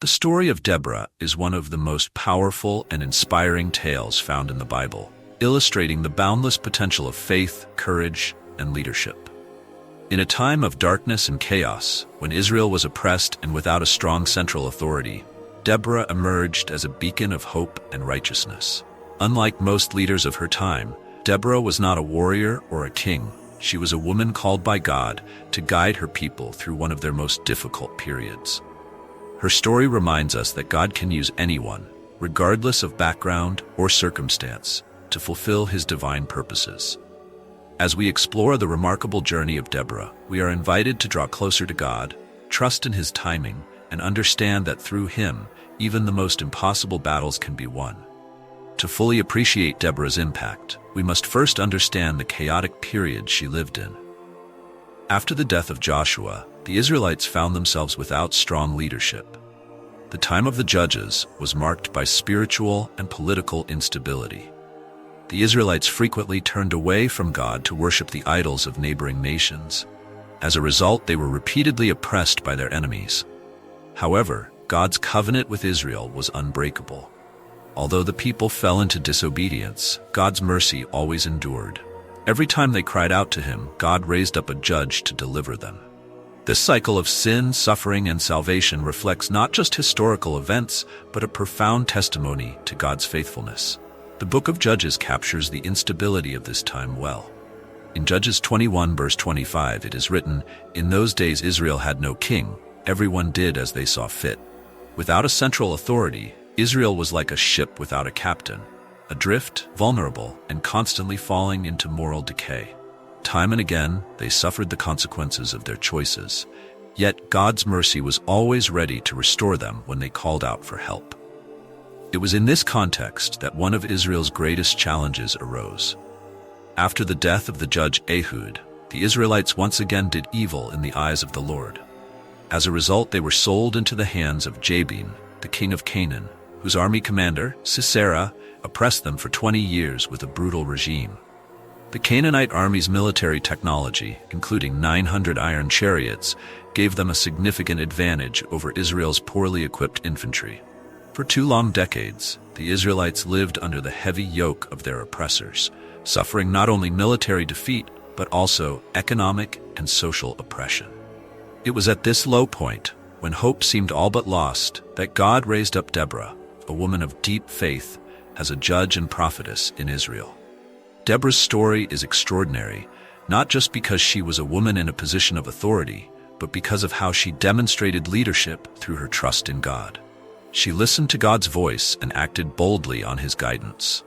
The story of Deborah is one of the most powerful and inspiring tales found in the Bible, illustrating the boundless potential of faith, courage, and leadership. In a time of darkness and chaos, when Israel was oppressed and without a strong central authority, Deborah emerged as a beacon of hope and righteousness. Unlike most leaders of her time, Deborah was not a warrior or a king. She was a woman called by God to guide her people through one of their most difficult periods. Her story reminds us that God can use anyone, regardless of background or circumstance, to fulfill His divine purposes. As we explore the remarkable journey of Deborah, we are invited to draw closer to God, trust in His timing, and understand that through Him, even the most impossible battles can be won. To fully appreciate Deborah's impact, we must first understand the chaotic period she lived in. After the death of Joshua, the Israelites found themselves without strong leadership. The time of the judges was marked by spiritual and political instability. The Israelites frequently turned away from God to worship the idols of neighboring nations. As a result, they were repeatedly oppressed by their enemies. However, God's covenant with Israel was unbreakable. Although the people fell into disobedience, God's mercy always endured. Every time they cried out to Him, God raised up a judge to deliver them. This cycle of sin, suffering, and salvation reflects not just historical events, but a profound testimony to God's faithfulness. The book of Judges captures the instability of this time well. In Judges 21 verse 25 it is written, "In those days Israel had no king, everyone did as they saw fit." Without a central authority, Israel was like a ship without a captain, adrift, vulnerable, and constantly falling into moral decay. Time and again, they suffered the consequences of their choices. Yet God's mercy was always ready to restore them when they called out for help. It was in this context that one of Israel's greatest challenges arose. After the death of the judge Ehud, the Israelites once again did evil in the eyes of the Lord. As a result, they were sold into the hands of Jabin, the king of Canaan, whose army commander, Sisera, oppressed them for 20 years with a brutal regime. The Canaanite army's military technology, including 900 iron chariots, gave them a significant advantage over Israel's poorly equipped infantry. For 2 long decades, the Israelites lived under the heavy yoke of their oppressors, suffering not only military defeat, but also economic and social oppression. It was at this low point, when hope seemed all but lost, that God raised up Deborah, a woman of deep faith, as a judge and prophetess in Israel. Deborah's story is extraordinary, not just because she was a woman in a position of authority, but because of how she demonstrated leadership through her trust in God. She listened to God's voice and acted boldly on His guidance.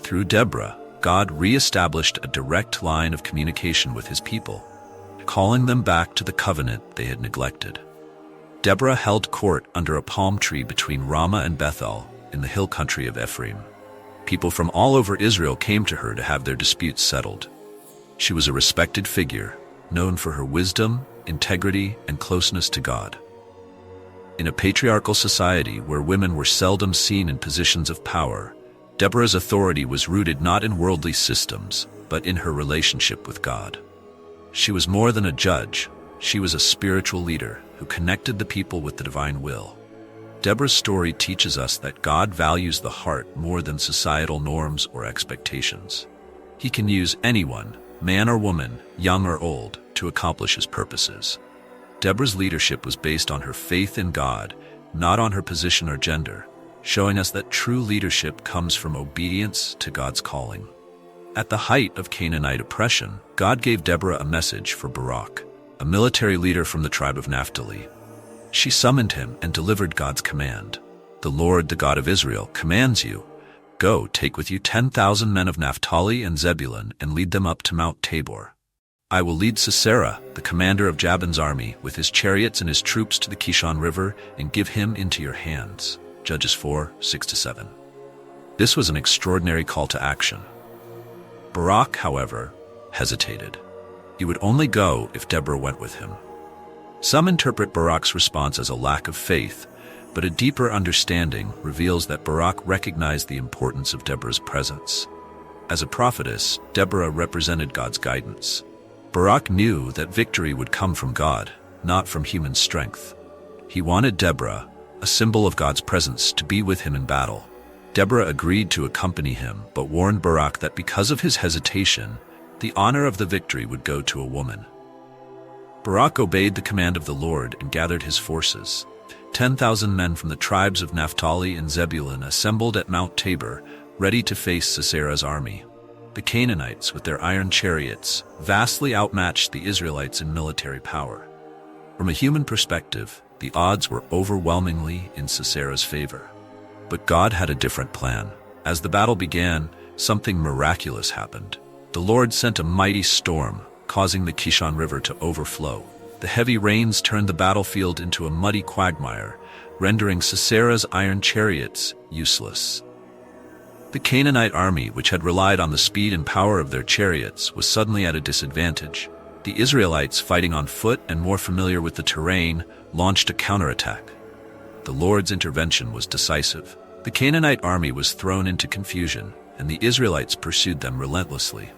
Through Deborah, God re-established a direct line of communication with His people, calling them back to the covenant they had neglected. Deborah held court under a palm tree between Ramah and Bethel in the hill country of Ephraim. People from all over Israel came to her to have their disputes settled. She was a respected figure, known for her wisdom, integrity, and closeness to God. In a patriarchal society where women were seldom seen in positions of power, Deborah's authority was rooted not in worldly systems, but in her relationship with God. She was more than a judge. She was a spiritual leader who connected the people with the divine will. Deborah's story teaches us that God values the heart more than societal norms or expectations. He can use anyone, man or woman, young or old, to accomplish His purposes. Deborah's leadership was based on her faith in God, not on her position or gender, showing us that true leadership comes from obedience to God's calling. At the height of Canaanite oppression, God gave Deborah a message for Barak, a military leader from the tribe of Naphtali. She summoned him and delivered God's command. "The Lord, the God of Israel, commands you, go, take with you 10,000 men of Naphtali and Zebulun and lead them up to Mount Tabor. I will lead Sisera, the commander of Jabin's army, with his chariots and his troops to the Kishon River and give him into your hands." Judges 4, 6-7. This was an extraordinary call to action. Barak, however, hesitated. He would only go if Deborah went with him. Some interpret Barak's response as a lack of faith, but a deeper understanding reveals that Barak recognized the importance of Deborah's presence. As a prophetess, Deborah represented God's guidance. Barak knew that victory would come from God, not from human strength. He wanted Deborah, a symbol of God's presence to be with him in battle. Deborah agreed to accompany him, but warned Barak that because of his hesitation, the honor of the victory would go to a woman. Barak obeyed the command of the Lord and gathered his forces. 10,000 men from the tribes of Naphtali and Zebulun assembled at Mount Tabor, ready to face Sisera's army. The Canaanites, with their iron chariots, vastly outmatched the Israelites in military power. From a human perspective, the odds were overwhelmingly in Sisera's favor. But God had a different plan. As the battle began, something miraculous happened. The Lord sent a mighty storm, causing the Kishon River to overflow. The heavy rains turned the battlefield into a muddy quagmire, rendering Sisera's iron chariots useless. The Canaanite army, which had relied on the speed and power of their chariots, was suddenly at a disadvantage. The Israelites, fighting on foot and more familiar with the terrain, launched a counterattack. The Lord's intervention was decisive. The Canaanite army was thrown into confusion, and the Israelites pursued them relentlessly.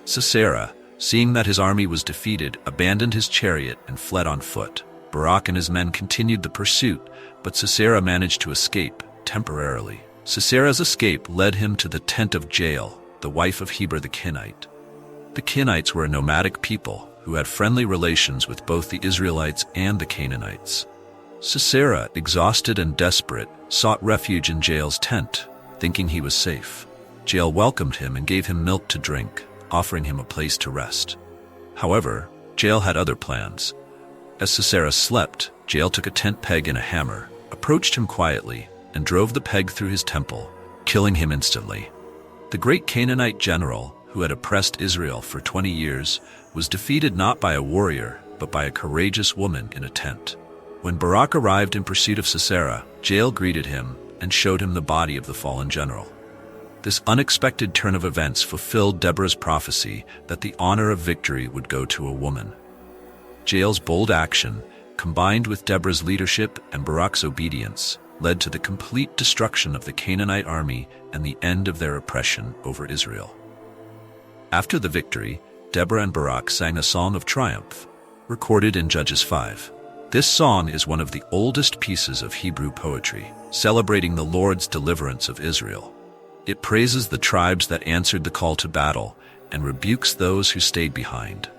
Sisera, seeing that his army was defeated, abandoned his chariot and fled on foot. Barak and his men continued the pursuit, but Sisera managed to escape, temporarily. Sisera's escape led him to the tent of Jael, the wife of Heber the Kenite. The Kenites were a nomadic people who had friendly relations with both the Israelites and the Canaanites. Sisera, exhausted and desperate, sought refuge in Jael's tent, thinking he was safe. Jael welcomed him and gave him milk to drink, offering him a place to rest. However, Jael had other plans. As Sisera slept, Jael took a tent peg and a hammer, approached him quietly, and drove the peg through his temple, killing him instantly. The great Canaanite general, who had oppressed Israel for 20 years, was defeated not by a warrior, but by a courageous woman in a tent. When Barak arrived in pursuit of Sisera, Jael greeted him and showed him the body of the fallen general. This unexpected turn of events fulfilled Deborah's prophecy that the honor of victory would go to a woman. Jael's bold action, combined with Deborah's leadership and Barak's obedience, led to the complete destruction of the Canaanite army and the end of their oppression over Israel. After the victory, Deborah and Barak sang a song of triumph, recorded in Judges 5. This song is one of the oldest pieces of Hebrew poetry, celebrating the Lord's deliverance of Israel. It praises the tribes that answered the call to battle and rebukes those who stayed behind.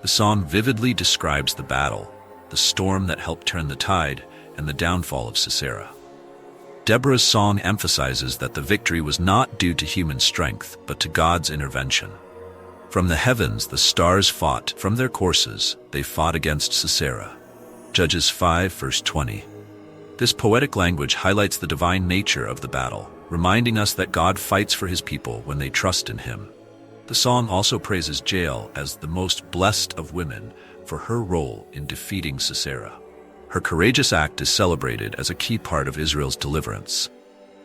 The song vividly describes the battle, the storm that helped turn the tide, and the downfall of Sisera. Deborah's song emphasizes that the victory was not due to human strength, but to God's intervention. From the heavens the stars fought, from their courses they fought against Sisera. Judges 5 verse 20. This poetic language highlights the divine nature of the battle, reminding us that God fights for his people when they trust in him. The song also praises Jael as the most blessed of women for her role in defeating Sisera. Her courageous act is celebrated as a key part of Israel's deliverance.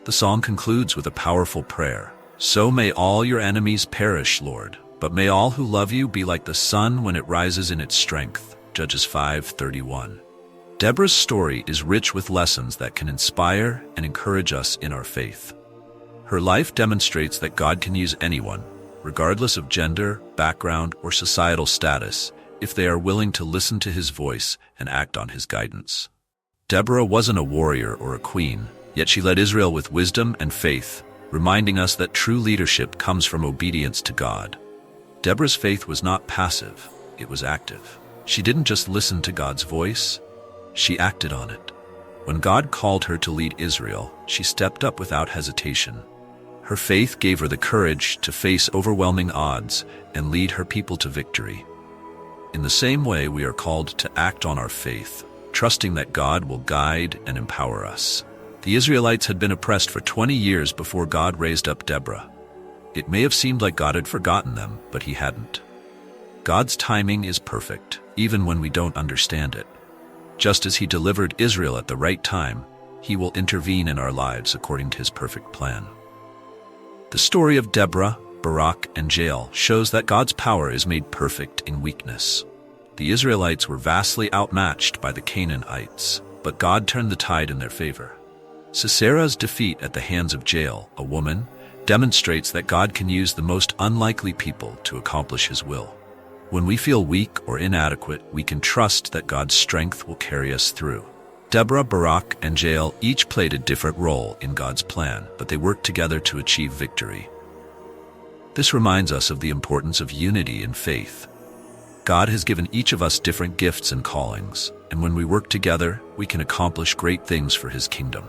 The song concludes with a powerful prayer. So may all your enemies perish, Lord, but may all who love you be like the sun when it rises in its strength. Judges 5:31. Deborah's story is rich with lessons that can inspire and encourage us in our faith. Her life demonstrates that God can use anyone, regardless of gender, background, or societal status, if they are willing to listen to his voice and act on his guidance. Deborah wasn't a warrior or a queen, yet she led Israel with wisdom and faith, reminding us that true leadership comes from obedience to God. Deborah's faith was not passive, it was active. She didn't just listen to God's voice, she acted on it. When God called her to lead Israel, she stepped up without hesitation. Her faith gave her the courage to face overwhelming odds and lead her people to victory. In the same way, we are called to act on our faith, trusting that God will guide and empower us. The Israelites had been oppressed for 20 years before God raised up Deborah. It may have seemed like God had forgotten them, but he hadn't. God's timing is perfect, even when we don't understand it. Just as he delivered Israel at the right time, he will intervene in our lives according to his perfect plan. The story of Deborah, Barak, and Jael shows that God's power is made perfect in weakness. The Israelites were vastly outmatched by the Canaanites, but God turned the tide in their favor. Sisera's defeat at the hands of Jael, a woman, demonstrates that God can use the most unlikely people to accomplish his will. When we feel weak or inadequate, we can trust that God's strength will carry us through. Deborah, Barak, and Jael each played a different role in God's plan, but they worked together to achieve victory. This reminds us of the importance of unity in faith. God has given each of us different gifts and callings, and when we work together, we can accomplish great things for His kingdom.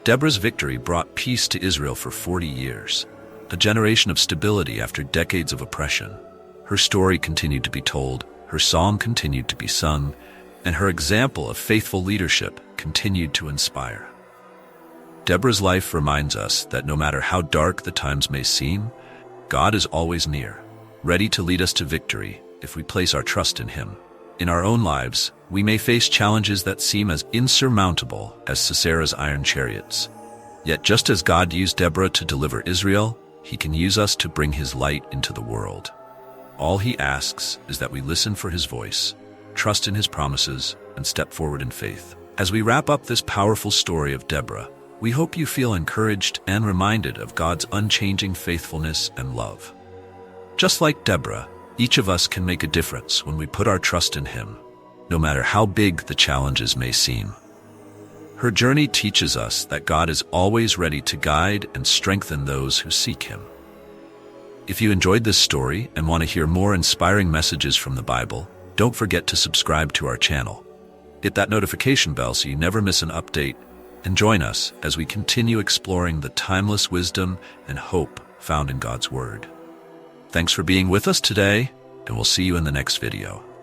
Deborah's victory brought peace to Israel for 40 years, a generation of stability after decades of oppression. Her story continued to be told, her song continued to be sung, and her example of faithful leadership continued to inspire. Deborah's life reminds us that no matter how dark the times may seem, God is always near, ready to lead us to victory if we place our trust in Him. In our own lives, we may face challenges that seem as insurmountable as Sisera's iron chariots. Yet just as God used Deborah to deliver Israel, He can use us to bring His light into the world. All He asks is that we listen for His voice, trust in His promises, and step forward in faith. As we wrap up this powerful story of Deborah, we hope you feel encouraged and reminded of God's unchanging faithfulness and love. Just like Deborah, each of us can make a difference when we put our trust in Him, no matter how big the challenges may seem. Her journey teaches us that God is always ready to guide and strengthen those who seek Him. If you enjoyed this story and want to hear more inspiring messages from the Bible, don't forget to subscribe to our channel. Hit that notification bell so you never miss an update, and join us as we continue exploring the timeless wisdom and hope found in God's Word. Thanks for being with us today, and we'll see you in the next video.